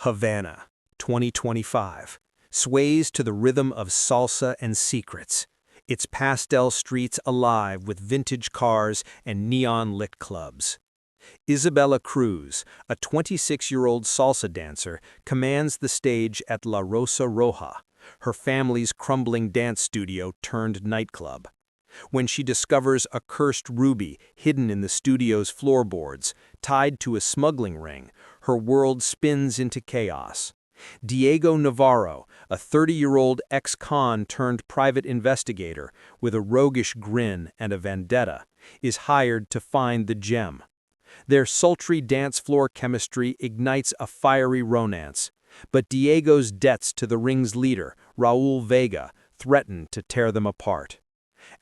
Havana, 2025, sways to the rhythm of salsa and secrets, its pastel streets alive with vintage cars and neon-lit clubs. Isabella Cruz, a 26-year-old salsa dancer, commands the stage at La Rosa Roja, her family's crumbling dance studio turned nightclub. When she discovers a cursed ruby hidden in the studio's floorboards, tied to a smuggling ring, her world spins into chaos. Diego Navarro, a 30-year-old ex-con turned private investigator with a roguish grin and a vendetta, is hired to find the gem. Their sultry dance floor chemistry ignites a fiery romance, but Diego's debts to the ring's leader, Raul Vega, threaten to tear them apart.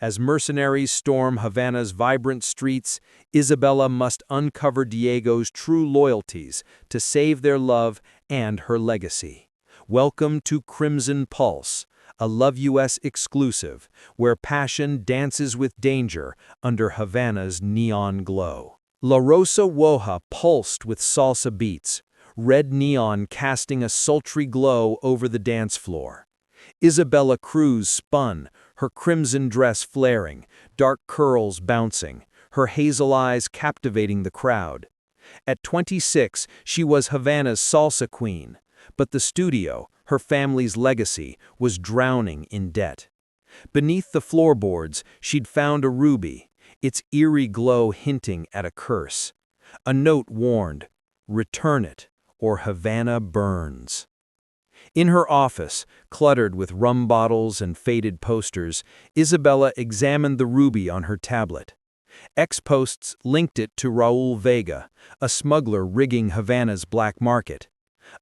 As mercenaries storm Havana's vibrant streets, Isabella must uncover Diego's true loyalties to save their love and her legacy. Welcome to Crimson Pulse, a LOVEUS exclusive, where passion dances with danger under Havana's neon glow. La Rosa Roja pulsed with salsa beats, red neon casting a sultry glow over the dance floor. Isabella Cruz spun, her crimson dress flaring, dark curls bouncing, her hazel eyes captivating the crowd. At 26, she was Havana's salsa queen, but the studio, her family's legacy, was drowning in debt. Beneath the floorboards, she'd found a ruby, its eerie glow hinting at a curse. A note warned, "Return it, or Havana burns." In her office, cluttered with rum bottles and faded posters, Isabella examined the ruby on her tablet. Ex-posts linked it to Raul Vega, a smuggler rigging Havana's black market.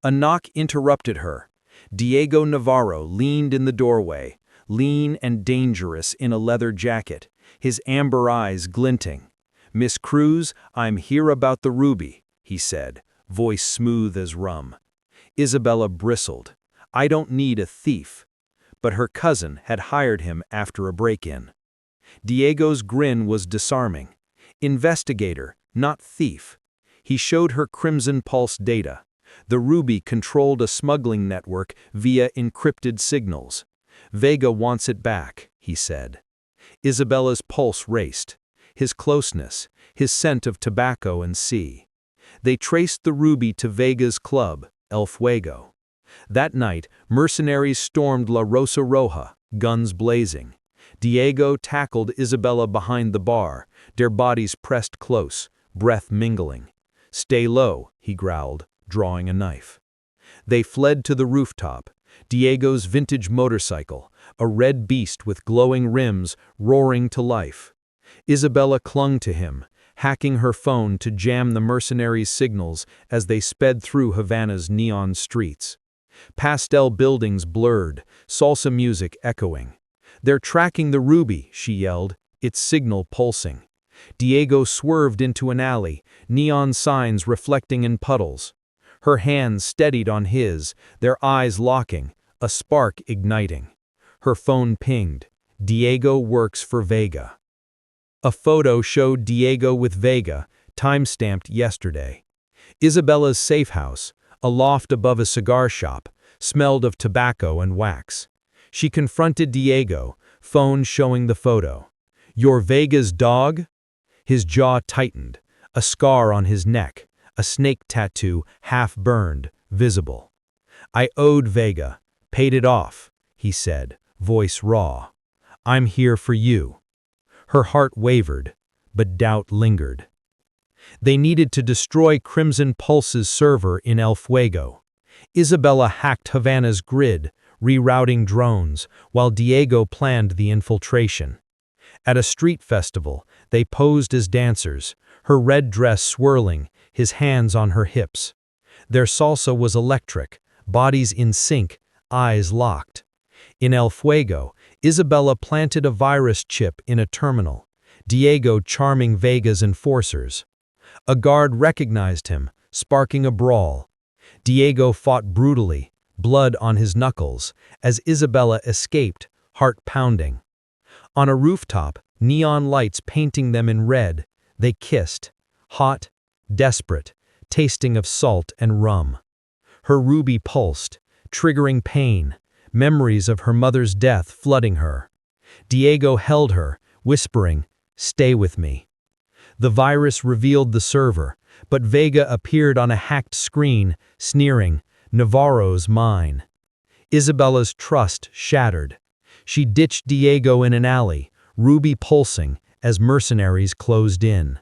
A knock interrupted her. Diego Navarro leaned in the doorway, lean and dangerous in a leather jacket, his amber eyes glinting. "Miss Cruz, I'm here about the ruby," he said, voice smooth as rum. Isabella bristled. "I don't need a thief." But her cousin had hired him after a break-in. Diego's grin was disarming. Investigator, not thief. He showed her Crimson Pulse data. The ruby controlled a smuggling network via encrypted signals. "Vega wants it back," he said. Isabella's pulse raced. His closeness, his scent of tobacco and sea. They traced the ruby to Vega's club, El Fuego. That night, mercenaries stormed La Rosa Roja, guns blazing. Diego tackled Isabella behind the bar, their bodies pressed close, breath mingling. "Stay low," he growled, drawing a knife. They fled to the rooftop, Diego's vintage motorcycle, a red beast with glowing rims roaring to life. Isabella clung to him, hacking her phone to jam the mercenaries' signals as they sped through Havana's neon streets. Pastel buildings blurred, salsa music echoing. "They're tracking the ruby," she yelled, its signal pulsing. Diego swerved into an alley, neon signs reflecting in puddles. Her hands steadied on his, their eyes locking, a spark igniting. Her phone pinged. "Diego works for Vega." A photo showed Diego with Vega, time-stamped yesterday. Isabella's safe house, a loft above a cigar shop, smelled of tobacco and wax. She confronted Diego, phone showing the photo. "You're Vega's dog?" His jaw tightened, a scar on his neck, a snake tattoo half-burned, visible. "I owed Vega, paid it off," he said, voice raw. "I'm here for you." Her heart wavered, but doubt lingered. They needed to destroy Crimson Pulse's server in El Fuego. Isabella hacked Havana's grid, rerouting drones, while Diego planned the infiltration. At a street festival, they posed as dancers, her red dress swirling, his hands on her hips. Their salsa was electric, bodies in sync, eyes locked. In El Fuego, Isabella planted a virus chip in a terminal, Diego charming Vega's enforcers. A guard recognized him, sparking a brawl. Diego fought brutally, blood on his knuckles, as Isabella escaped, heart pounding. On a rooftop, neon lights painting them in red, they kissed, hot, desperate, tasting of salt and rum. Her ruby pulsed, triggering pain, memories of her mother's death flooding her. Diego held her, whispering, "Stay with me." The virus revealed the server, but Vega appeared on a hacked screen, sneering, "Navarro's mine." Isabella's trust shattered. She ditched Diego in an alley, ruby pulsing, as mercenaries closed in.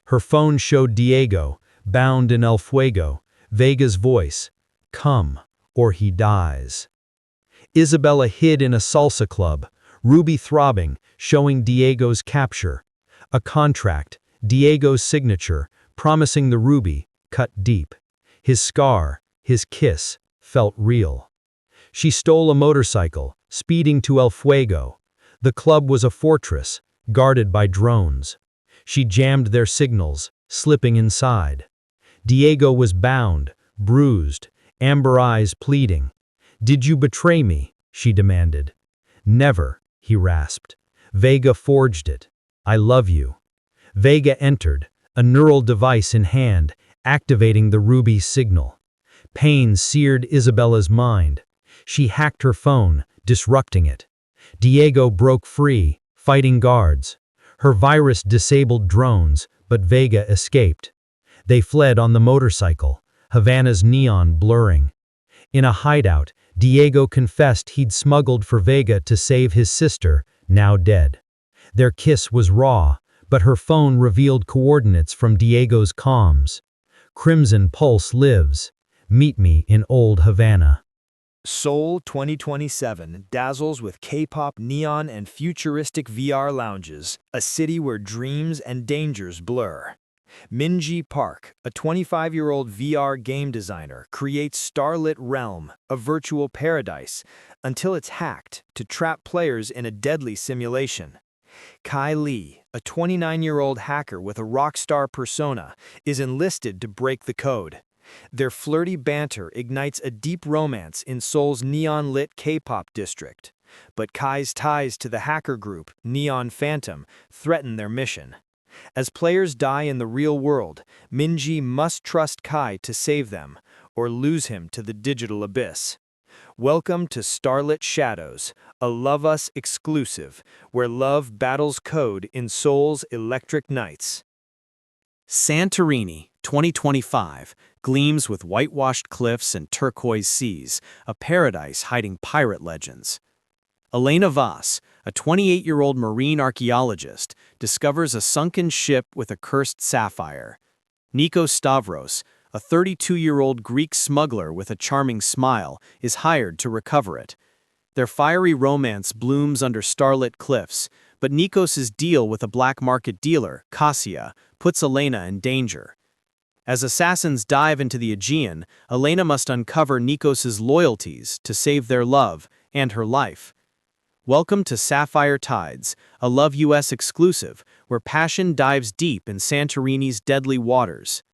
Her phone showed Diego, bound in El Fuego, Vega's voice, "Come, or he dies." Isabella hid in a salsa club, ruby throbbing, showing Diego's capture. A contract, Diego's signature, promising the ruby, cut deep. His scar, his kiss, felt real. She stole a motorcycle, speeding to El Fuego. The club was a fortress, guarded by drones. She jammed their signals, slipping inside. Diego was bound, bruised, amber eyes pleading. "Did you betray me?" she demanded. "Never," he rasped. "Vega forged it. I love you." Vega entered, a neural device in hand, activating the ruby signal. Pain seared Isabella's mind. She hacked her phone, disrupting it. Diego broke free, fighting guards. Her virus disabled drones, but Vega escaped. They fled on the motorcycle, Havana's neon blurring. In a hideout, Diego confessed he'd smuggled for Vega to save his sister, now dead. Their kiss was raw, but her phone revealed coordinates from Diego's comms. "Crimson Pulse lives. Meet me in Old Havana." Seoul 2027 dazzles with K-pop neon and futuristic VR lounges, a city where dreams and dangers blur. Minji Park, a 25-year-old VR game designer, creates Starlit Realm, a virtual paradise, until it's hacked to trap players in a deadly simulation. Kai Lee, a 29-year-old hacker with a rockstar persona, is enlisted to break the code. Their flirty banter ignites a deep romance in Seoul's neon-lit K-pop district. But Kai's ties to the hacker group, Neon Phantom, threaten their mission. As players die in the real world, Minji must trust Kai to save them, or lose him to the digital abyss. Welcome to Starlit Shadows, a Love Us exclusive, where love battles code in Seoul's electric nights. Santorini, 2025, gleams with whitewashed cliffs and turquoise seas, a paradise hiding pirate legends. Elena Voss, a 28-year-old marine archaeologist, discovers a sunken ship with a cursed sapphire. Nikos Stavros, a 32-year-old Greek smuggler with a charming smile, is hired to recover it. Their fiery romance blooms under starlit cliffs, but Nikos's deal with a black market dealer, Kasia, puts Elena in danger. As assassins dive into the Aegean, Elena must uncover Nikos's loyalties to save their love and her life. Welcome to Sapphire Tides, a Love US exclusive, where passion dives deep in Santorini's deadly waters.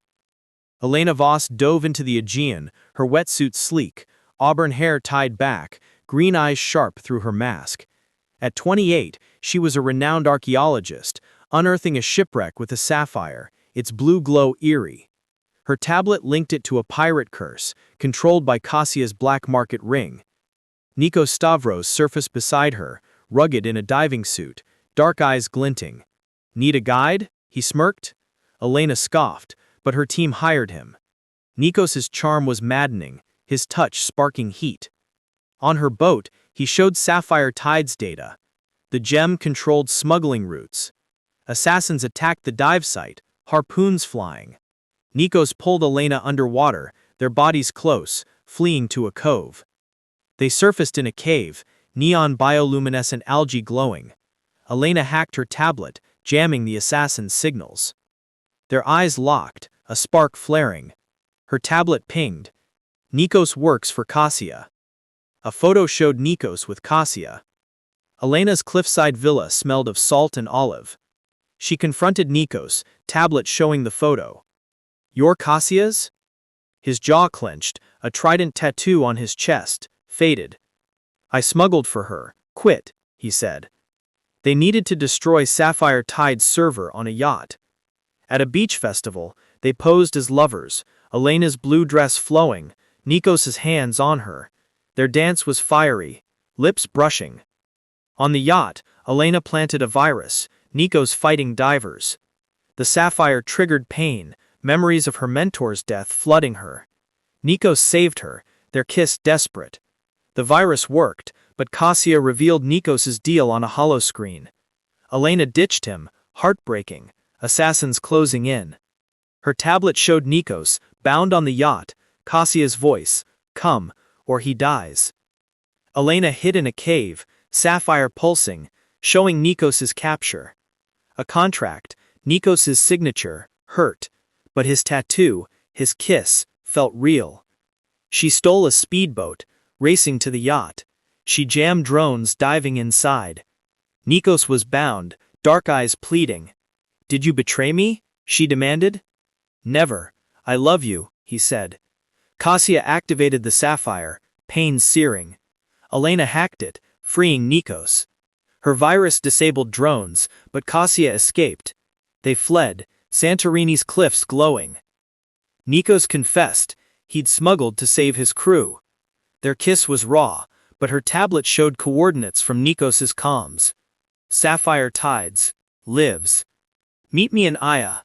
Elena Voss dove into the Aegean, her wetsuit sleek, auburn hair tied back, green eyes sharp through her mask. At 28, she was a renowned archaeologist, unearthing a shipwreck with a sapphire, its blue glow eerie. Her tablet linked it to a pirate curse, controlled by Kasia's black market ring. Nikos Stavros surfaced beside her, rugged in a diving suit, dark eyes glinting. "Need a guide?" he smirked. Elena scoffed, but her team hired him. Nikos's charm was maddening, his touch sparking heat. On her boat, he showed Sapphire Tides data. The gem controlled smuggling routes. Assassins attacked the dive site, harpoons flying. Nikos pulled Elena underwater, their bodies close, fleeing to a cove. They surfaced in a cave, neon bioluminescent algae glowing. Elena hacked her tablet, jamming the assassin's signals. Their eyes locked, a spark flaring. Her tablet pinged. "Nikos works for Kasia." A photo showed Nikos with Kasia. Elena's cliffside villa smelled of salt and olive. She confronted Nikos, tablet showing the photo. "You're Kasia's?" His jaw clenched, a trident tattoo on his chest, faded. "I smuggled for her, quit," he said. They needed to destroy Sapphire Tide's server on a yacht. At a beach festival, they posed as lovers, Elena's blue dress flowing, Nikos's hands on her. Their dance was fiery, lips brushing. On the yacht, Elena planted a virus, Nikos fighting divers. The Sapphire triggered pain, memories of her mentor's death flooding her. Nikos saved her, their kiss desperate. The virus worked, but Kasia revealed Nikos's deal on a hollow screen. Elena ditched him, heartbreaking, assassins closing in. Her tablet showed Nikos, bound on the yacht, Kasia's voice, "Come, or he dies." Elena hid in a cave, Sapphire pulsing, showing Nikos's capture. A contract, Nikos's signature, hurt, but his tattoo, his kiss, felt real. She stole a speedboat, racing to the yacht. She jammed drones diving inside. Nikos was bound, dark eyes pleading. "Did you betray me?" she demanded. "Never. I love you," he said. Kasia activated the Sapphire, pain searing. Elena hacked it, freeing Nikos. Her virus disabled drones, but Kasia escaped. They fled, Santorini's cliffs glowing. Nikos confessed, he'd smuggled to save his crew. Their kiss was raw, but her tablet showed coordinates from Nikos's comms. Sapphire tides. Lives. Meet me in Aya.